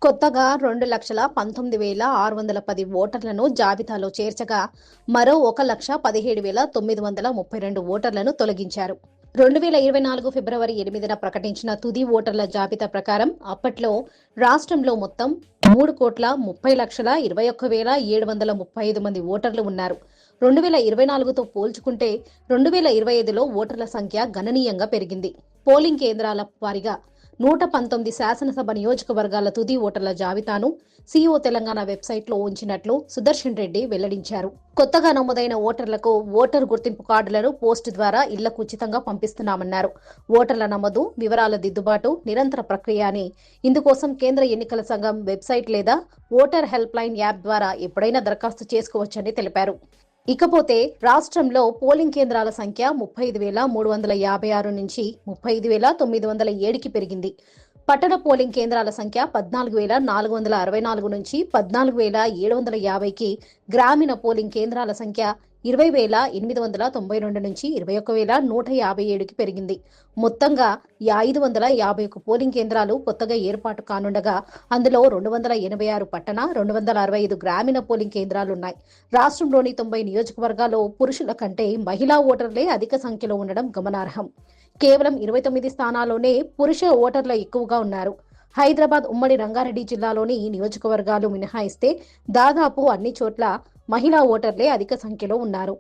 కొత్తగా 2,19,610 ఓటర్లను జాబితాలో చేర్చగా మరో 1,17,932 ఓటర్లను తొలగించారు. 2024 ఫిబ్రవరి 8న ప్రకటించిన తుది ఓటర్ల జాబితా ప్రకారం అప్పట్లో రాష్ట్రంలో మొత్తం 3,30,21,735 మంది ఓటర్లు ఉన్నారు. 2024తో పోల్చుకుంటే 2025లో ఓటర్ల సంఖ్య గణనీయంగా పెరిగింది. పోలింగ్ కేంద్రాల వారీగా 119 శాసనసభ నియోజకవర్గాల తుది ఓటర్ల జాబితాను సీఈఓ తెలంగాణ వెబ్సైట్లో ఉంచినట్లు సుదర్శన్ రెడ్డి వెల్లడించారు. కొత్తగా నమోదైన ఓటర్లకు ఓటరు గుర్తింపు కార్డులను పోస్టు ద్వారా ఇళ్లకు ఉచితంగా పంపిస్తున్నామన్నారు. ఓటర్ల నమోదు, వివరాల దిద్దుబాటు నిరంతర ప్రక్రియ అని, ఇందుకోసం కేంద్ర ఎన్నికల సంఘం వెబ్సైట్ లేదా ఓటర్ హెల్ప్ లైన్ యాప్ ద్వారా ఎప్పుడైనా దరఖాస్తు చేసుకోవచ్చని తెలిపారు. ఇకపోతే రాష్ట్రంలో పోలింగ్ కేంద్రాల సంఖ్య 35,356 నుంచి 35,907కి పెరిగింది. పట్టణ పోలింగ్ కేంద్రాల సంఖ్య 14,464 నుంచి 14,750కి, గ్రామీణ పోలింగ్ కేంద్రాల సంఖ్య 20,892 నుంచి 21,157కి పెరిగింది. మొత్తంగా 551 పోలింగ్ కేంద్రాలు కొత్తగా ఏర్పాటు కానుండగా అందులో 286 పట్టణ, 265 గ్రామీణ పోలింగ్ కేంద్రాలున్నాయి. రాష్ట్రంలోని 90 నియోజకవర్గాల్లో పురుషుల కంటే మహిళా ఓటర్లే అధిక సంఖ్యలో ఉండడం గమనార్హం. కేవలం 29 స్థానాల్లోనే పురుష ఓటర్లు ఎక్కువగా ఉన్నారు. హైదరాబాద్ ఉమ్మడి రంగారెడ్డి జిల్లాలోని నియోజకవర్గాలు మినహాయిస్తే దాదాపు అన్ని చోట్ల మహిళా ఓటర్లే అధిక సంఖ్యలో ఉన్నారు.